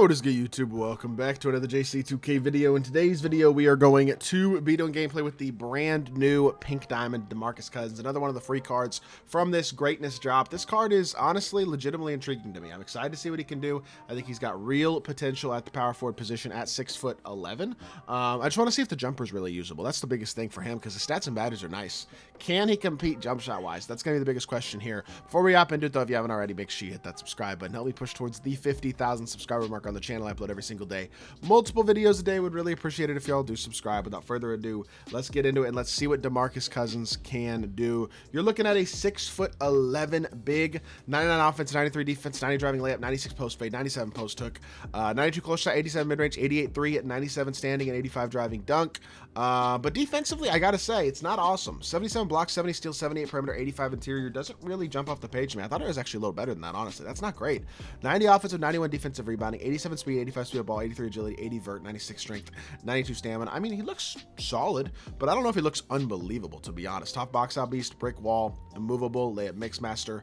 What is good, YouTube? Welcome back to another JC2K video. In today's video, we are going to be doing gameplay with the brand new Pink Diamond DeMarcus Cousins, another one of the free cards from this greatness drop. This card is honestly legitimately intriguing to me. I'm excited to see what he can do. I think he's got real potential at the power forward position at 6'11". I just want to see if the jumper is really usable. That's the biggest thing for him because the stats and badges are nice. Can he compete jump shot wise? That's going to be the biggest question here. Before we hop into it though, if you haven't already, make sure you hit that subscribe button. Help me push towards the 50,000 subscriber mark on the channel. I upload every single day, multiple videos a day. Would really appreciate it if y'all do subscribe. Without further ado, let's get into it and let's see what DeMarcus Cousins can do. You're looking at a 6'11" big, 99 offense, 93 defense, 90 driving layup, 96 post fade, 97 post hook, 92 close shot, 87 mid range, 88 3 at 97 standing, and 85 driving dunk. But defensively, I gotta say, it's not awesome. 77 blocks, 70 steals, 78 perimeter, 85 interior. Doesn't really jump off the page to me. I thought it was actually a little better than that, honestly. That's not great. 90 offensive, 91 defensive rebounding, 87 speed, 85 speed of ball, 83 agility, 80 vert, 96 strength, 92 stamina. I mean, he looks solid, but I don't know if he looks unbelievable, to be honest. Top box out beast, brick wall, immovable, layup mix master,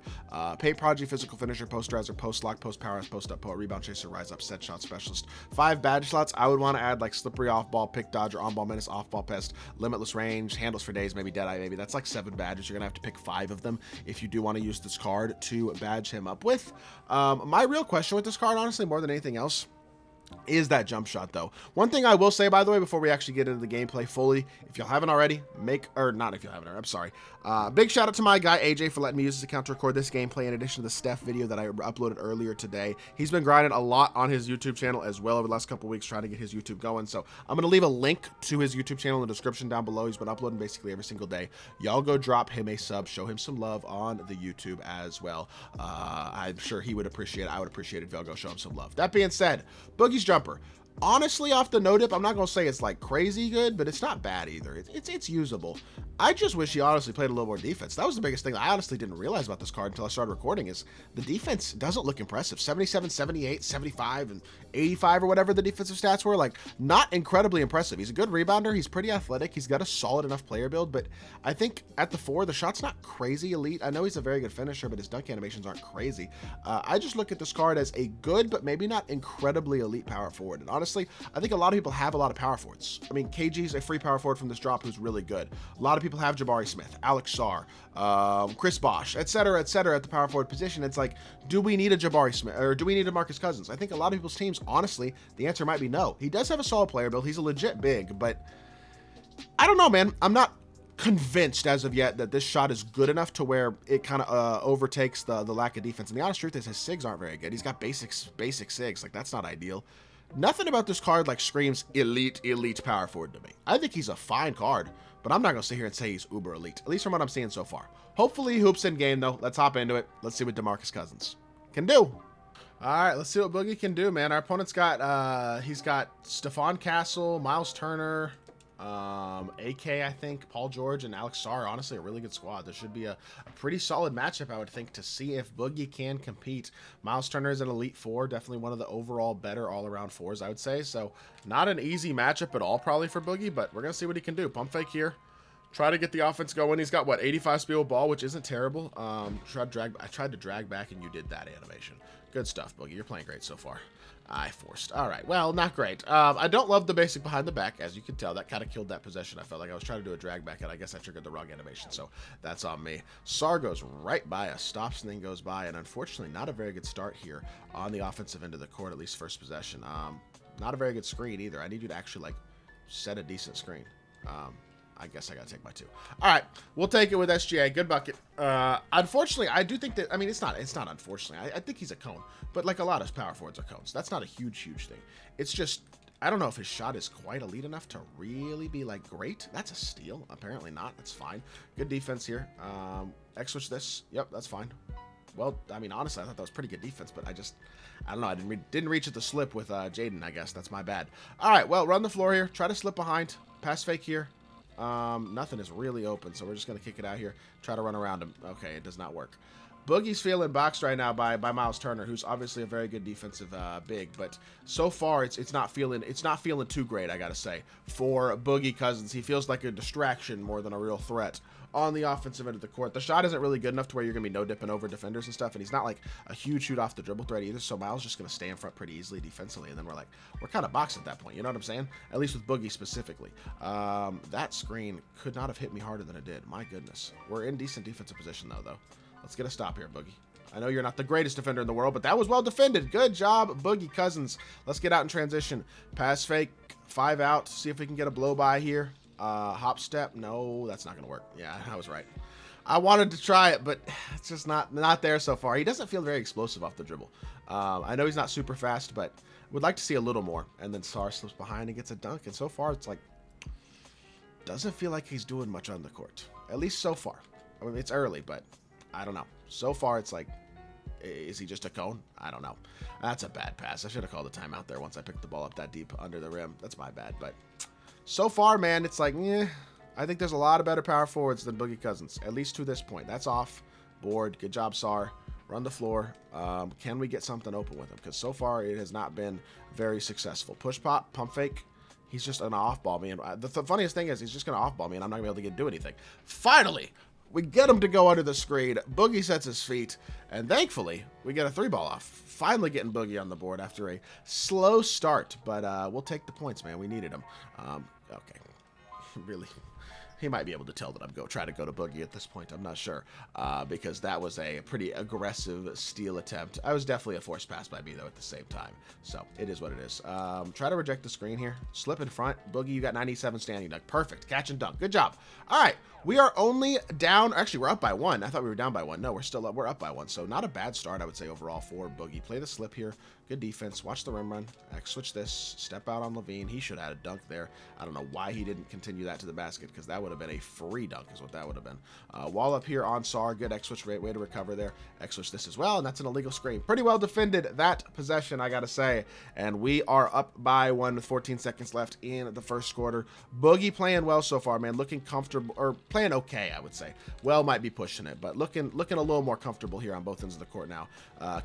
paint prodigy, physical finisher, post riser, post lock, post power, post up, rebound chaser, rise up, set shot specialist. 5 badge slots. I would want to add like slippery off ball, pick dodger, on ball menace, off ball pest, limitless range, handles for days, maybe deadeye, maybe. That's like 7 badges. You're gonna have to pick 5 of them if you do want to use this card to badge him up with. My real question with this card, honestly, more than anything else, is that jump shot though. One thing I will say, by the way, before we actually get into the gameplay fully, if y'all haven't already, not if you haven't already, I'm sorry. Big shout out to my guy AJ for letting me use his account to record this gameplay in addition to the Steph video that I uploaded earlier today. He's been grinding a lot on his YouTube channel as well over the last couple weeks trying to get his YouTube going. So I'm going to leave a link to his YouTube channel in the description down below. He's been uploading basically every single day. Y'all go drop him a sub, show him some love on the YouTube as well. I'm sure he would appreciate it. I would appreciate it if y'all go show him some love. That being said, Boogie's jumper. Honestly, off the no dip, I'm not gonna say it's like crazy good, but it's not bad either. It's usable. I just wish he honestly played a little more defense. That was the biggest thing I honestly didn't realize about this card until I started recording, is the defense doesn't look impressive. 77, 78, 75, and 85 or whatever the defensive stats were, like not incredibly impressive. He's a good rebounder. He's pretty athletic. He's got a solid enough player build, but I think at the 4, the shot's not crazy elite. I know he's a very good finisher, but his dunk animations aren't crazy. I just look at this card as a good, but maybe not incredibly elite power forward. And honestly, I think a lot of people have a lot of power forwards. I mean, KG's a free power forward from this drop who's really good. A lot of people have Jabari Smith, Alex Sarr, Chris Bosh, etc., etc. at the power forward position. It's like, do we need a Jabari Smith or do we need a DeMarcus Cousins? I think a lot of people's teams, honestly, the answer might be no. He does have a solid player build. He's a legit big, but I don't know, man. I'm not convinced as of yet that this shot is good enough to where it kind of overtakes the lack of defense. And the honest truth is his SIGs aren't very good. He's got basic SIGs. Like, that's not ideal. Nothing about this card like screams elite power forward to me. I think he's a fine card, but I'm not gonna sit here and say he's uber elite, at least from what I'm seeing so far. Hopefully he hoops in game though. Let's hop into it. Let's see what DeMarcus Cousins can do. All right, let's see what Boogie can do, man. Our opponent's got he's got Stephon Castle, Miles Turner, AK, I think, Paul George, and Alex Sarr. Honestly, a really good squad. This should be a pretty solid matchup, I would think, to see if Boogie can compete. Miles Turner is an elite 4, definitely one of the overall better all-around 4s, I would say. So not an easy matchup at all probably for Boogie, but we're gonna see what he can do. Pump fake here, try to get the offense going. He's got what, 85 speed with ball, which isn't terrible. I tried to drag back and you did that animation. Good stuff, Boogie. You're playing great so far. I forced. All right. Well, not great. I don't love the basic behind the back. As you can tell, that kind of killed that possession. I felt like I was trying to do a drag back, and I guess I triggered the wrong animation, so that's on me. Sarr goes right by us, stops and then goes by, and unfortunately, not a very good start here on the offensive end of the court, at least first possession. Not a very good screen either. I need you to actually, like, set a decent screen. I guess I gotta take my 2. All right, we'll take it with SGA. Good bucket. Unfortunately, I do think that, I mean, it's not unfortunately. I think he's a cone, but like a lot of power forwards are cones. That's not a huge thing. It's just, I don't know if his shot is quite elite enough to really be like great. That's a steal. Apparently not. That's fine. Good defense here. X-switch this. Yep, that's fine. Well, I mean, honestly, I thought that was pretty good defense, but I don't know. I didn't reach at the slip with Jaden, I guess. That's my bad. All right, well, run the floor here. Try to slip behind. Pass fake here. Nothing is really open, so we're just going to kick it out here. Try to run around him. Okay, it does not work. Boogie's feeling boxed right now by Miles Turner, who's obviously a very good defensive big, but so far it's not feeling too great, I gotta say, for Boogie Cousins. He feels like a distraction more than a real threat on the offensive end of the court. The shot isn't really good enough to where you're gonna be no dipping over defenders and stuff, and he's not like a huge shoot off the dribble threat either. So Miles just gonna stay in front pretty easily defensively, and then we're kind of boxed at that point. You know what I'm saying? At least with Boogie specifically. That screen could not have hit me harder than it did. My goodness. We're in decent defensive position though. Let's get a stop here, Boogie. I know you're not the greatest defender in the world, but that was well defended. Good job, Boogie Cousins. Let's get out in transition. Pass fake, 5 out. See if we can get a blow by here. Hop step. No, that's not going to work. Yeah, I was right. I wanted to try it, but it's just not there so far. He doesn't feel very explosive off the dribble. I know he's not super fast, but would like to see a little more. And then Sar slips behind and gets a dunk. And so far, it's like, doesn't feel like he's doing much on the court. At least so far. I mean, it's early, but I don't know. So far, it's like, is he just a cone? I don't know. That's a bad pass. I should have called a timeout there once I picked the ball up that deep under the rim. That's my bad. But so far, man, it's like, I think there's a lot of better power forwards than Boogie Cousins, at least to this point. That's off. Board. Good job, Sar. Run the floor. Can we get something open with him? Because so far, it has not been very successful. Push pop, pump fake. He's just an off-ball me. And the funniest thing is he's just going to off-ball me, and I'm not going to be able to do anything. Finally! We get him to go under the screen. Boogie sets his feet, and thankfully, we get a 3-ball off. Finally getting Boogie on the board after a slow start, but we'll take the points, man. We needed him. Okay. Really, he might be able to tell that I'm trying to go to Boogie at this point. I'm not sure, because that was a pretty aggressive steal attempt. I was definitely a forced pass by me, though, at the same time. So it is what it is. Try to reject the screen here. Slip in front. Boogie, you got 97 standing dunk. Perfect. Catch and dunk. Good job. All right. We are only down. Actually, we're up by 1. I thought we were down by 1. No, we're still up. We're up by 1. So not a bad start, I would say, overall for Boogie. Play the slip here. Good defense. Watch the rim run. Switch this. Step out on Levine. He should have had a dunk there. I don't know why he didn't continue that to the basket, because that would have been a free dunk is what that would have been. Wall up here on Sar. Good X-switch rate. Way to recover there. X-switch this as well, and that's an illegal screen. Pretty well defended that possession, I got to say. And we are up by 1 with 14 seconds left in the first quarter. Boogie playing well so far, man. Looking comfortable, or playing okay, I would say. Well, might be pushing it, but looking a little more comfortable here on both ends of the court now.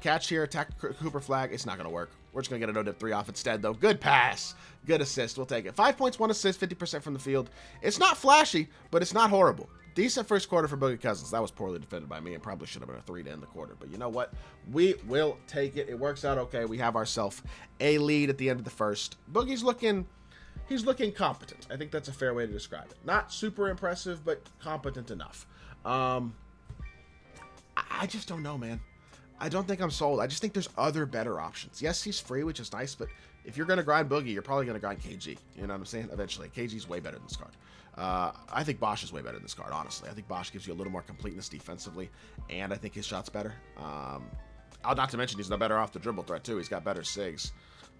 Catch here, attack Cooper flag. It's not going to work. We're just going to get a no-dip 3 off instead, though. Good pass. Good assist. We'll take it. 5 points, 1 assist, 50% from the field. It's not flashy, but it's not horrible. Decent first quarter for Boogie Cousins. That was poorly defended by me and probably should have been a 3 to end the quarter. But you know what? We will take it. It works out okay. We have ourselves a lead at the end of the first. Boogie's looking... He's looking competent. I think that's a fair way to describe it. Not super impressive, but competent enough. I just don't know, man. I don't think I'm sold. I just think there's other better options. Yes, he's free, which is nice, but if you're going to grind Boogie, you're probably going to grind KG. You know what I'm saying? Eventually. KG's way better than this card. I think Bosch is way better than this card, honestly. I think Bosch gives you a little more completeness defensively, and I think his shot's better. Not to mention he's no better off the dribble threat, too. He's got better SIGs.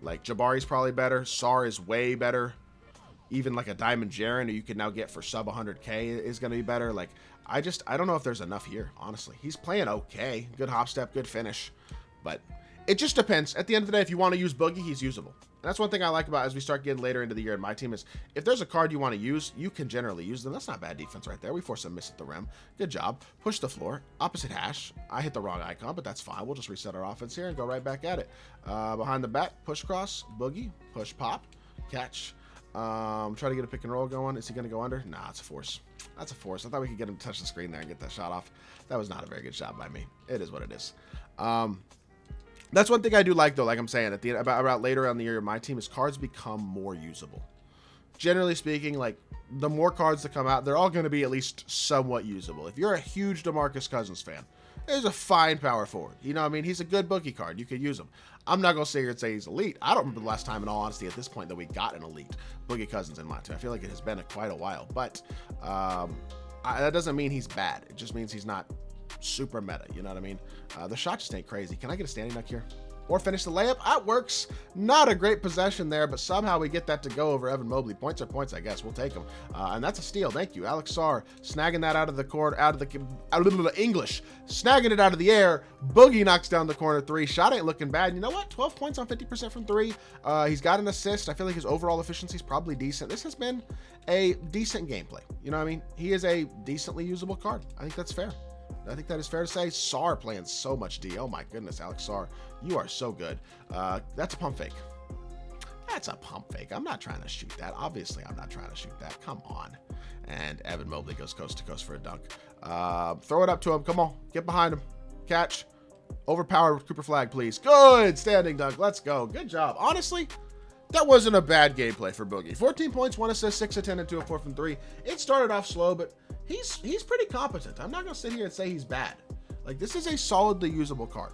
Like, Jabari's probably better. Sar is way better. Even like a Diamond Jaren, who you can now get for sub 100K, is going to be better. Like, I don't know if there's enough here, honestly. He's playing okay. Good hop step, good finish. But it just depends. At the end of the day, if you want to use Boogie, he's usable. And that's one thing I like about as we start getting later into the year in my team is if there's a card you want to use, you can generally use them. That's not bad defense right there. We force a miss at the rim. Good job. Push the floor. Opposite hash. I hit the wrong icon, but that's fine. We'll just reset our offense here and go right back at it. Behind the back, push cross, Boogie, push pop, catch. Try to get a pick and roll going. Is he going to go under? Nah, it's a force. That's a force. I thought we could get him to touch the screen there and get that shot off. That was not a very good shot by me. It is what it is. That's one thing I do like, though, like I'm saying, at the end, about later on in the year, my team is cards become more usable. Generally speaking, like, the more cards that come out, they're all going to be at least somewhat usable. If you're a huge DeMarcus Cousins fan, he's a fine power forward. You know what I mean? He's a good Boogie card. You could use him. I'm not going to sit here and say he's elite. I don't remember the last time, in all honesty, at this point, that we got an elite Boogie Cousins in my team. I feel like it has been quite a while. But that doesn't mean he's bad. It just means he's not super meta. You know what I mean? The shot just ain't crazy. Can I get a standing dunk here? Or finish the layup? That works. Not a great possession there, but somehow we get that to go over Evan Mobley. Points are points, I guess. We'll take them. And that's a steal. Thank you. Alex Sar snagging that out of the court, out of the English. Snagging it out of the air. Boogie knocks down the corner 3. Shot ain't looking bad. You know what? 12 points on 50% from 3. He's got an assist. I feel like his overall efficiency is probably decent. This has been a decent gameplay. You know what I mean? He is a decently usable card. I think that's fair. I think that is fair to say. Sar playing so much D. Oh my goodness, Alex Sar, you are so good. That's a pump fake. That's a pump fake. I'm not trying to shoot that. Obviously, I'm not trying to shoot that. Come on. And Evan Mobley goes coast to coast for a dunk. Throw it up to him. Come on. Get behind him. Catch. Overpowered Cooper Flag, please. Good. Standing dunk. Let's go. Good job. Honestly, that wasn't a bad gameplay for Boogie. 14 points, 1 assist, 6 of 10, and 2 of 4 from 3. It started off slow, but he's pretty competent. I'm not going to sit here and say he's bad. Like, this is a solidly usable card.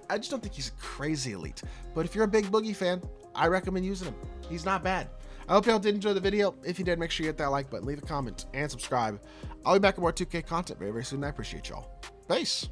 I just don't think he's crazy elite. But if you're a big Boogie fan, I recommend using him. He's not bad. I hope y'all did enjoy the video. If you did, make sure you hit that like button, leave a comment, and subscribe. I'll be back with more 2K content very, very soon. I appreciate y'all. Peace.